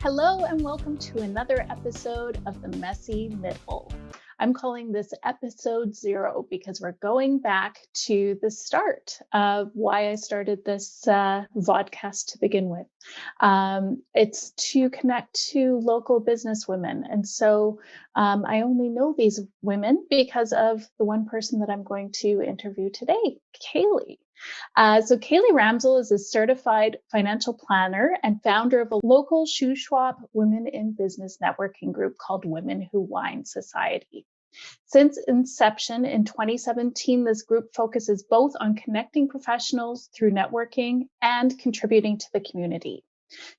Hello and welcome to another episode of The Messy Middle. I'm calling this episode 0 because we're going back to the start of why I started this vodcast to begin with. It's to connect to local business women. And so I only know these women because of the one person that I'm going to interview today, Kailee. So Kailee Ramsell is a certified financial planner and founder of a local Shuswap Women in Business networking group called Women Who Wine Society. Since inception in 2017, this group focuses both on connecting professionals through networking and contributing to the community.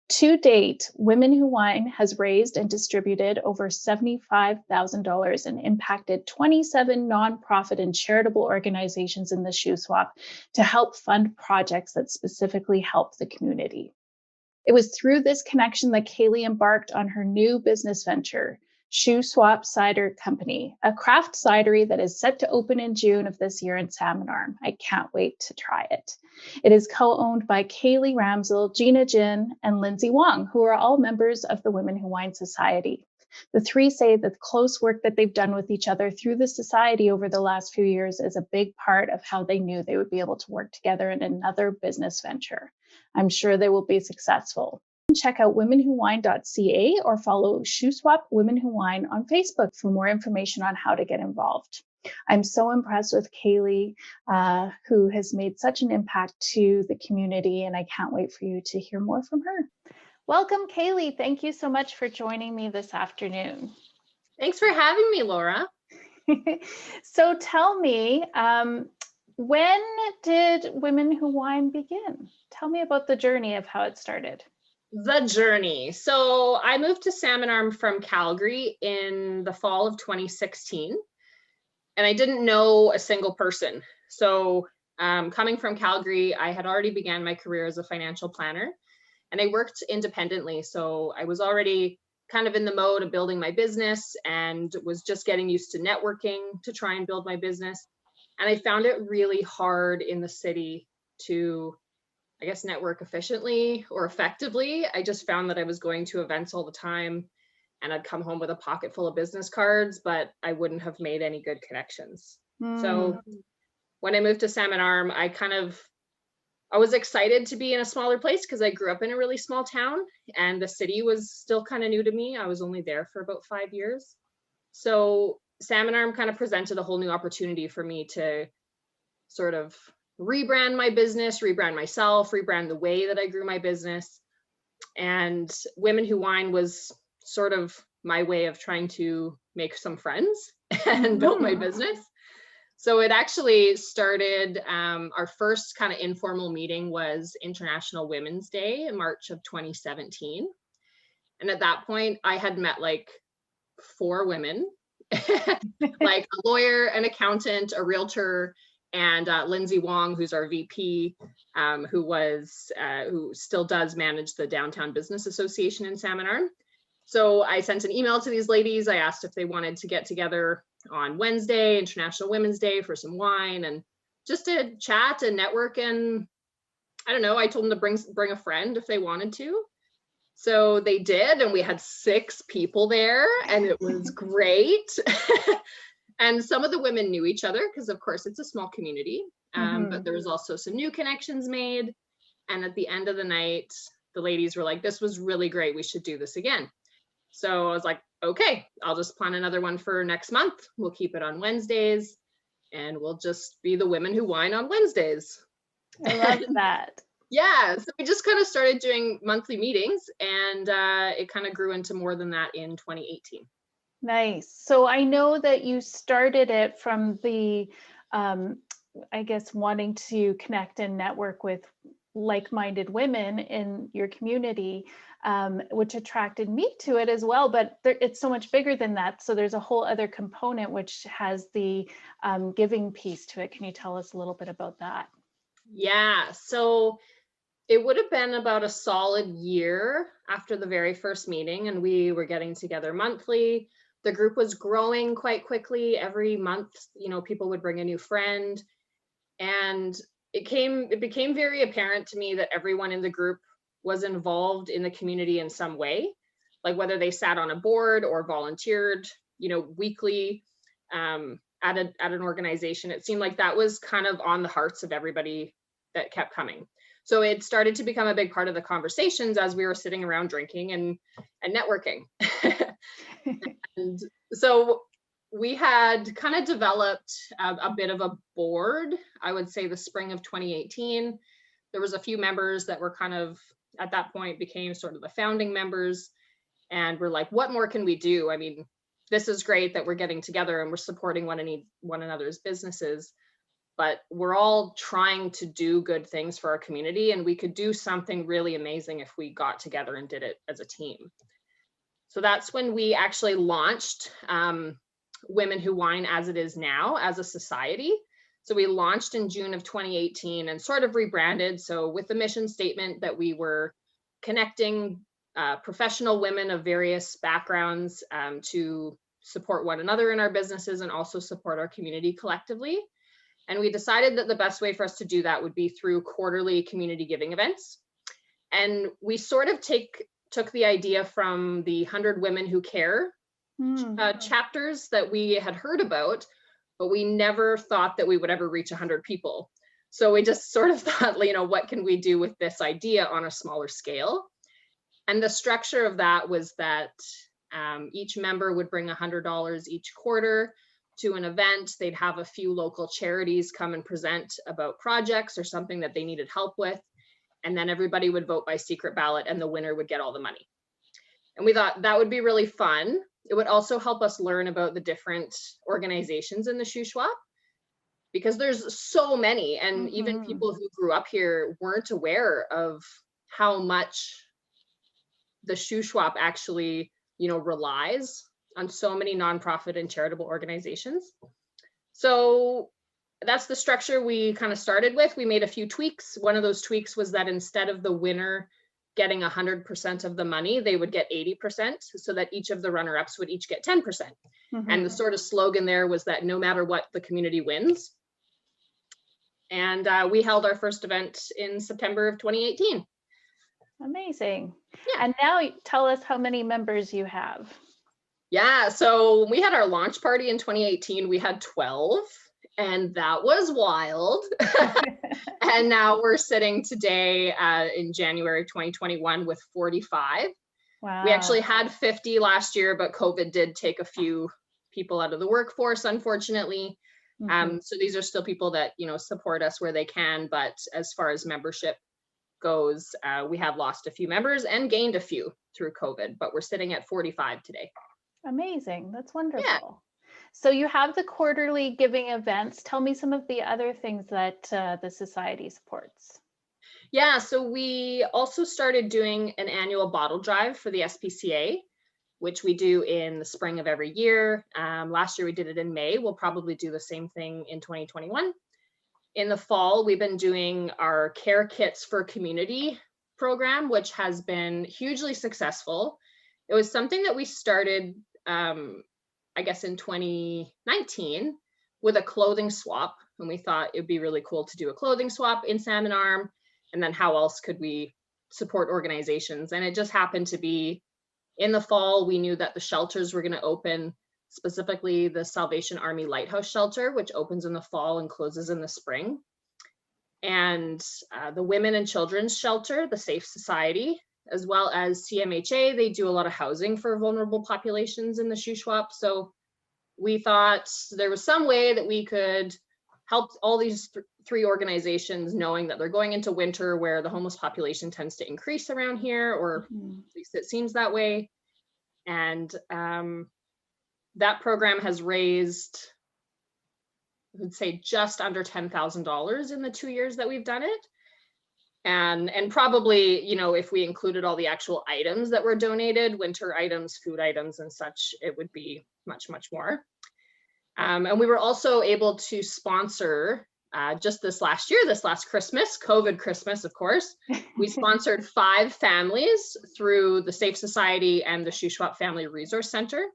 To date, Women Who Wine has raised and distributed over $75,000 and impacted 27 nonprofit and charitable organizations in the Shuswap to help fund projects that specifically help the community. It was through this connection that Kailee embarked on her new business venture, Shuswap Cider Company, a craft cidery that is set to open in June of this year in Salmon Arm. I can't wait to try it. It is co-owned by Kailee Ramsell, Gina Jin, and Lindsay Wong, who are all members of the Women Who Wine Society. The three say that the close work that they've done with each other through the society over the last few years is a big part of how they knew they would be able to work together in another business venture. I'm sure they will be successful. Check out womenwhowine.ca or follow Shuswap Women Who Wine on Facebook for more information on how to get involved. I'm so impressed with Kailee, who has made such an impact to the community, and I can't wait for you to hear more from her. Welcome, Kailee. Thank you so much for joining me this afternoon. Thanks for having me, Laura. So tell me, when did Women Who Wine begin? Tell me about the journey of how it started. The journey. So I moved to Salmon Arm from Calgary in the fall of 2016, and I didn't know a single person. So coming from Calgary, I had already began my career as a financial planner, and I worked independently. So I was already kind of in the mode of building my business and was just getting used to networking to try and build my business. And I found it really hard in the city to, I guess, network efficiently or effectively. I just found that I was going to events all the time and I'd come home with a pocket full of business cards, but I wouldn't have made any good connections. So when I moved to Salmon Arm, I was excited to be in a smaller place because I grew up in a really small town and the city was still kind of new to me. I was only there for about 5 years. So Salmon Arm kind of presented a whole new opportunity for me to sort of rebrand my business, rebrand myself, rebrand the way that I grew my business. And Women Who Wine was sort of my way of trying to make some friends and build my business. So it actually started, our first kind of informal meeting was International Women's Day in March of 2017. And at that point, I had met like 4 women, like a lawyer, an accountant, a realtor, and Lindsay Wong, who's our VP, who still does manage the Downtown Business Association in Salmon Arm. So I sent an email to these ladies. I asked if they wanted to get together on Wednesday, International Women's Day, for some wine and just to chat and network. And I don't know, I told them to bring a friend if they wanted to. So they did, and we had 6 people there, and it was great. And some of the women knew each other because, of course, it's a small community, but there was also some new connections made. And at the end of the night, the ladies were like, this was really great. We should do this again. So I was like, okay, I'll just plan another one for next month. We'll keep it on Wednesdays, and we'll just be the Women Who Wine on Wednesdays. I love that. Yeah, so we just kind of started doing monthly meetings, and it kind of grew into more than that in 2018. Nice. So I know that you started it from the, I guess, wanting to connect and network with like-minded women in your community, which attracted me to it as well. But it's so much bigger than that. So there's a whole other component which has the giving piece to it. Can you tell us a little bit about that? Yeah, so it would have been about a solid year after the very first meeting, and we were getting together monthly. The group was growing quite quickly. Every month, people would bring a new friend. And it became very apparent to me that everyone in the group was involved in the community in some way. like whether they sat on a board or volunteered, weekly at an organization. It seemed like that was kind of on the hearts of everybody that kept coming. So it started to become a big part of the conversations as we were sitting around drinking and networking. And so we had kind of developed a bit of a board, I would say the spring of 2018. There was a few members that were kind of, at that point, became sort of the founding members. And we're like, what more can we do? I mean, this is great that we're getting together and we're supporting one another's businesses, but we're all trying to do good things for our community, and we could do something really amazing if we got together and did it as a team. So that's when we actually launched Women Who Wine as it is now as a society. So we launched in June of 2018 and sort of rebranded. So with the mission statement that we were connecting professional women of various backgrounds to support one another in our businesses and also support our community collectively. And we decided that the best way for us to do that would be through quarterly community giving events. And we sort of took the idea from the 100 Women Who Care chapters that we had heard about, but we never thought that we would ever reach 100 people. So we just sort of thought, what can we do with this idea on a smaller scale? And the structure of that was that each member would bring $100 each quarter to an event. They'd have a few local charities come and present about projects or something that they needed help with. And then everybody would vote by secret ballot and the winner would get all the money. And we thought that would be really fun. It would also help us learn about the different organizations in the Shuswap, because there's so many, and even people who grew up here weren't aware of how much the Shuswap actually, relies on so many nonprofit and charitable organizations. So that's the structure we kind of started with. We made a few tweaks. One of those tweaks was that instead of the winner getting 100% of the money, they would get 80%, so that each of the runner-ups would each get 10%. And the sort of slogan there was that no matter what, the community wins. And we held our first event in September of 2018. Amazing. Yeah. And now tell us how many members you have. Yeah, so we had our launch party in 2018. We had 12, and that was wild. And now we're sitting today in January 2021 with 45. Wow. We actually had 50 last year, but COVID did take a few people out of the workforce, unfortunately. So these are still people that, support us where they can. But as far as membership goes, we have lost a few members and gained a few through COVID, but we're sitting at 45 today. Amazing. That's wonderful. Yeah. So you have the quarterly giving events. Tell me some of the other things that the society supports. Yeah, so we also started doing an annual bottle drive for the SPCA, which we do in the spring of every year. Last year we did it in May. We'll probably do the same thing in 2021. In the fall, we've been doing our Care Kits for Community program, which has been hugely successful. It was something that we started, I guess, in 2019 with a clothing swap. And we thought it'd be really cool to do a clothing swap in Salmon Arm. And then how else could we support organizations? And it just happened to be in the fall, we knew that the shelters were going to open, specifically the Salvation Army Lighthouse Shelter, which opens in the fall and closes in the spring. And the Women and Children's Shelter, the Safe Society, as well as CMHA, they do a lot of housing for vulnerable populations in the Shuswap. So we thought there was some way that we could help all these three organizations, knowing that they're going into winter where the homeless population tends to increase around here, or at least it seems that way. And that program has raised, I would say, just under $10,000 in the 2 years that we've done it. And probably, if we included all the actual items that were donated, winter items, food items and such, it would be much, much more. And we were also able to sponsor just this last Christmas, COVID Christmas, of course, we sponsored 5 families through the Safe Society and the Shuswap Family Resource Center,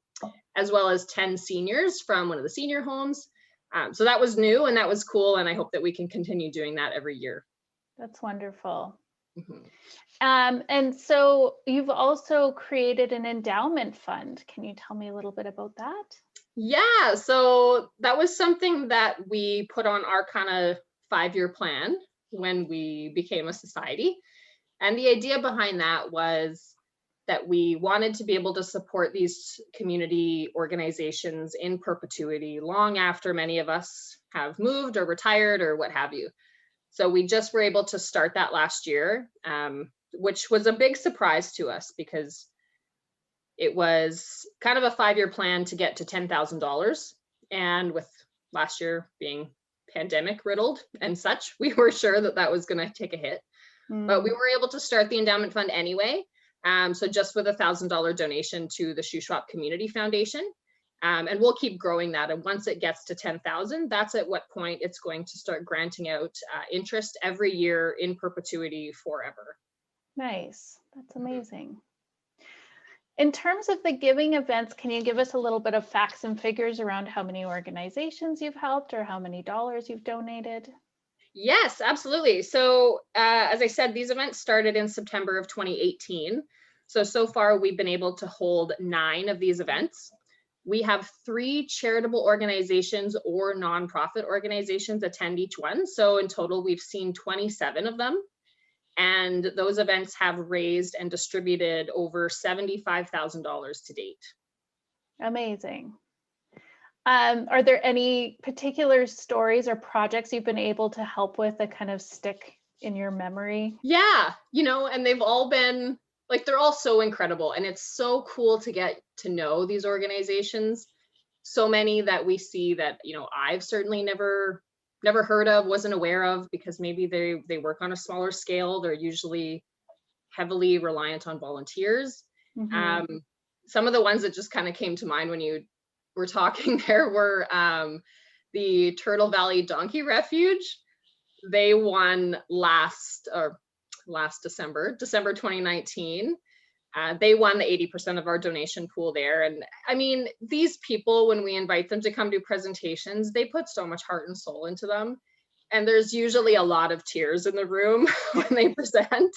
as well as 10 seniors from one of the senior homes. So that was new and that was cool. And I hope that we can continue doing that every year. That's wonderful. Mhm. And so you've also created an endowment fund. Can you tell me a little bit about that? Yeah, so that was something that we put on our kind of 5-year plan when we became a society. And the idea behind that was that we wanted to be able to support these community organizations in perpetuity long after many of us have moved or retired or what have you. So we just were able to start that last year, which was a big surprise to us because it was kind of a 5-year plan to get to $10,000. And with last year being pandemic riddled and such, we were sure that that was going to take a hit. But we Mm, were able to start the endowment fund anyway. So just with $1,000 donation to the Shuswap Community Foundation. And we'll keep growing that. And once it gets to 10,000, that's at what point it's going to start granting out interest every year in perpetuity forever. nice. That's Mhm. amazing. In terms of the giving events, can you give us a little bit of facts and figures around how many organizations you've helped or how many dollars you've donated? Yes, absolutely. So, as I said, these events started in September of 2018. So far, we've been able to hold 9 of these events. We have 3 charitable organizations or nonprofit organizations attend each one. So, in total, we've seen 27 of them. And those events have raised and distributed over $75,000 to date. Amazing. Are there any particular stories or projects you've been able to help with that kind of stick in your memory? Yeah, and they've all been like, they're all so incredible. And it's so cool to get to know these organizations. So many that we see that, I've certainly never heard of, wasn't aware of, because maybe they work on a smaller scale. They're usually heavily reliant on volunteers. Hmm. Um, some of the ones that just kind of came to mind when you were talking there were the Turtle Valley Donkey Refuge. They won last December 2019. They won the 80% of our donation pool there. And I mean, these people, when we invite them to come do presentations, they put so much heart and soul into them. And there's usually a lot of tears in the room when they present.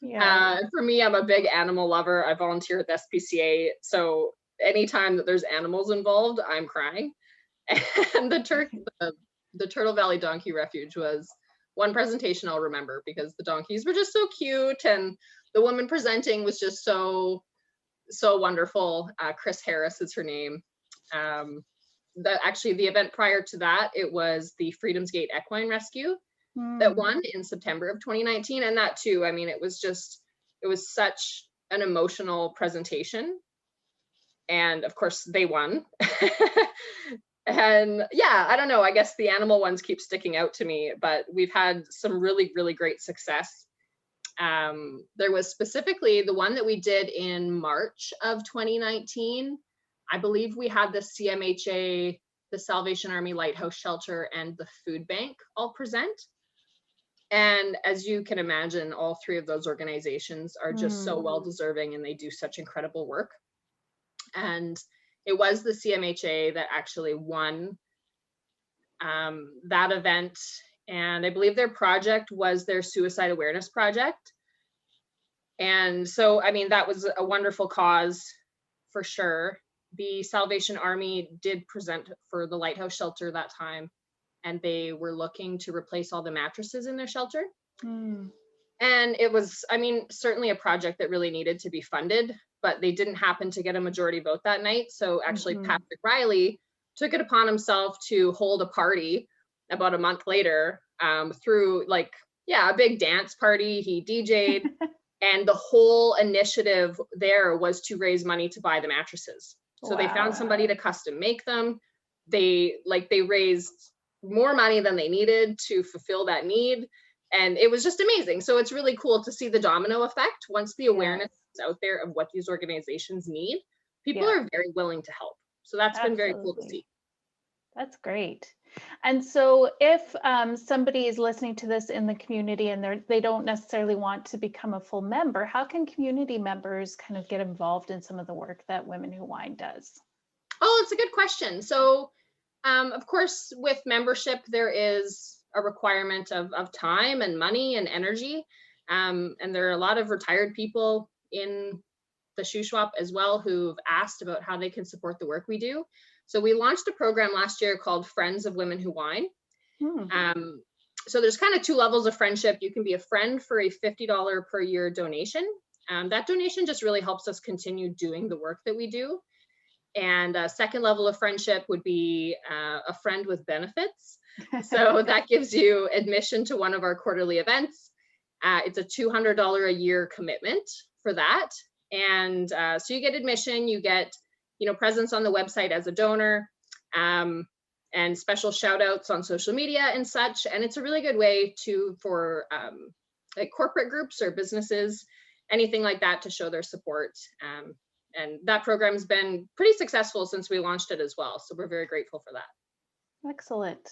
Yeah. For me, I'm a big animal lover. I volunteer at the SPCA. So anytime that there's animals involved, I'm crying. And the Turtle Valley Donkey Refuge was one presentation I'll remember because the donkeys were just so cute, and the woman presenting was just so wonderful. Chris Harris is her name. Um, actually, the event prior to that, it was the Freedom's Gate Equine Rescue that Mm, won in September of 2019, and that too. I mean, it was such an emotional presentation, and of course they won. And yeah, I don't know, I guess the animal ones keep sticking out to me, but we've had some really, really great success. There was specifically the one that we did in March of 2019. I believe we had the CMHA, the Salvation Army Lighthouse Shelter, and the food bank all present. And as you can imagine, all 3 of those organizations are just so mm, well deserving, and they do such incredible work. And it was the CMHA that actually won that event. And I believe their project was their suicide awareness project. And so, I mean, that was a wonderful cause for sure. The Salvation Army did present for the Lighthouse Shelter that time, and they were looking to replace all the mattresses in their shelter. mm. And it was, I mean, certainly a project that really needed to be funded, but they didn't happen to get a majority vote that night. So actually, Mhm. Patrick Riley took it upon himself to hold a party about a month later, through like, yeah, a big dance party. He DJ'd, and the whole initiative there was to raise money to buy the mattresses. So they found Wow. somebody to custom make them. They raised more money than they needed to fulfill that need, and it was just amazing. So it's really cool to see the domino effect. Once the awareness Yes. is out there of what these organizations need, people Yeah, are very willing to help. So that's been very cool to absolutely. see. That's great. And so if somebody is listening to this in the community and they don't necessarily want to become a full member, how can community members kind of get involved in some of the work that Women Who Wine does? Oh, it's a good question. So of course, with membership, there is a requirement of time and money and energy. And there are a lot of retired people in the Shuswap as well who've asked about how they can support the work we do. So we launched a program last year called Friends of Women Who Wine. So there's kind of two levels of friendship. You can be a friend for a $50 per year donation. That donation just really helps us continue doing the work that we do. And a second level of friendship would be a friend with benefits. So that gives you admission to one of our quarterly events. It's a $200 a year commitment for that. And so you get admission, you get, presence on the website as a donor, and special shout outs on social media and such. And it's a really good way for like corporate groups or businesses, anything like that, to show their support. And that program's been pretty successful since we launched it as well. So we're very grateful for that. Excellent.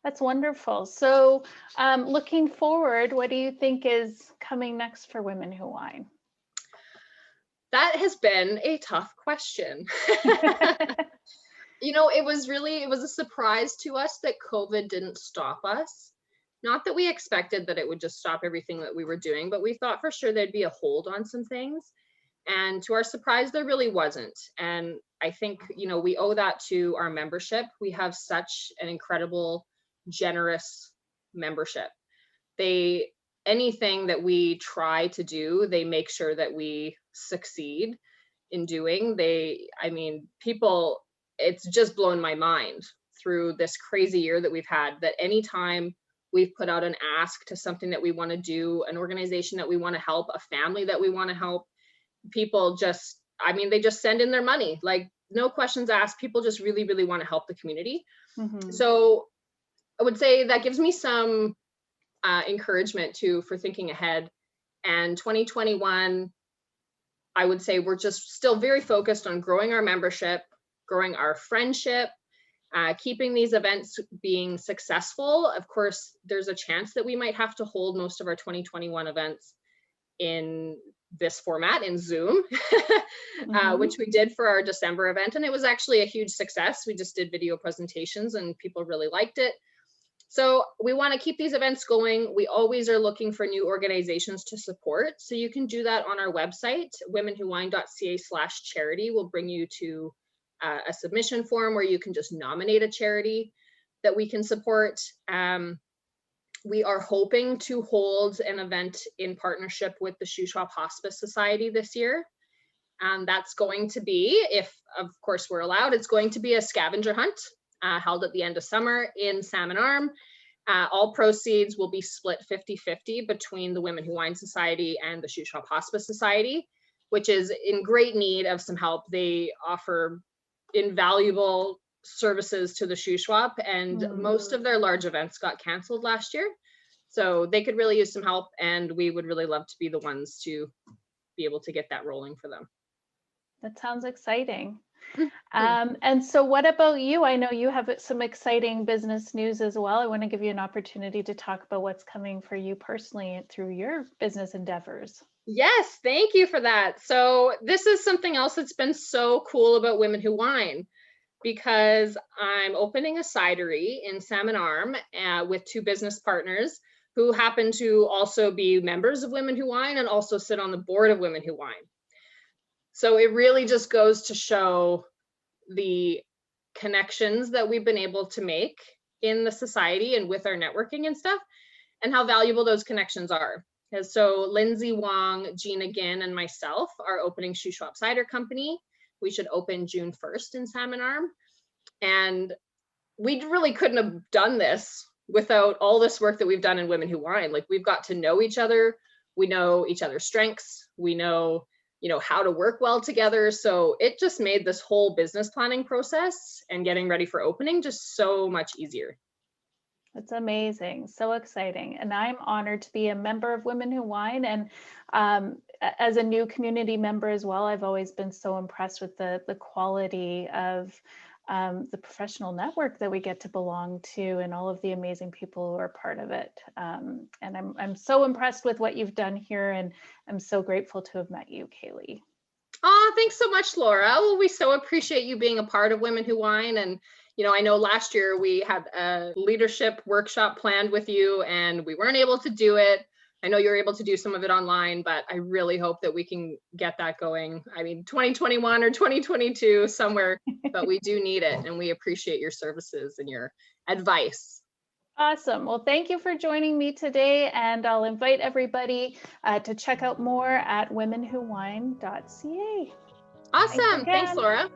That's wonderful. So looking forward, what do you think is coming next for Women Who Wine? That has been a tough question. It was a surprise to us that COVID didn't stop us. Not that we expected that it would just stop everything that we were doing, but we thought for sure there'd be a hold on some things. And to our surprise, there really wasn't. And I think, we owe that to our membership. We have such an incredible, generous membership. Anything that we try to do, they make sure that we succeed in doing. People, it's just blown my mind through this crazy year that we've had, that anytime we've put out an ask to something that we want to do, an organization that we want to help, a family that we want to help, people they just send in their money, like no questions asked. People just really, really want to help the community. So I would say that gives me some encouragement for thinking ahead. And 2021, I would say we're just still very focused on growing our membership, growing our friendship, keeping these events being successful. Of course, there's a chance that we might have to hold most of our 2021 events in this format, in Zoom, which we did for our December event. And it was actually a huge success. We just did video presentations and people really liked it. So we want to keep these events going. We always are looking for new organizations to support. So you can do that on our website, womenwhowine.ca/charity will bring you to a submission form where you can just nominate a charity that we can support. We are hoping to hold an event in partnership with the Shuswap Hospice Society this year. That's going to be, if of course we're allowed, it's going to be a scavenger hunt held at the end of summer in Salmon Arm. All proceeds will be split 50-50 between the Women Who Wine Society and the Shuswap Hospice Society, which is in great need of some help. They offer invaluable services to the Shuswap, and most of their large events got canceled last year. So they could really use some help, and we would really love to be the ones to be able to get that rolling for them. That sounds exciting. And so what about you? I know you have some exciting business news as well. I want to give you an opportunity to talk about what's coming for you personally through your business endeavors. Yes, thank you for that. So this is something else that's been so cool about Women Who Wine, because I'm opening a cidery in Salmon Arm with two business partners who happen to also be members of Women Who Wine and also sit on the board of Women Who Wine. So it really just goes to show the connections that we've been able to make in the society and with our networking and stuff, and how valuable those connections are. And so Lindsay Wong, Gina Ginn, and myself are opening Shuswap Cider Company. We should open June 1st in Salmon Arm. And we really couldn't have done this without all this work that we've done in Women Who Wine. Like, we've got to know each other. We know each other's strengths. We know, how to work well together. So it just made this whole business planning process and getting ready for opening just so much easier. That's amazing. So exciting. And I'm honored to be a member of Women Who Wine. And as a new community member as well, I've always been so impressed with the quality of the professional network that we get to belong to and all of the amazing people who are part of it. And I'm so impressed with what you've done here. And I'm so grateful to have met you, Kailee. Oh, thanks so much, Laura. Well, we so appreciate you being a part of Women Who Wine. And I know last year we had a leadership workshop planned with you and we weren't able to do it. I know you're able to do some of it online, but I really hope that we can get that going. I mean, 2021 or 2022 somewhere, but we do need it, and we appreciate your services and your advice. Awesome. Well, thank you for joining me today, and I'll invite everybody to check out more at womenwhowine.ca. Awesome. Thanks, Laura.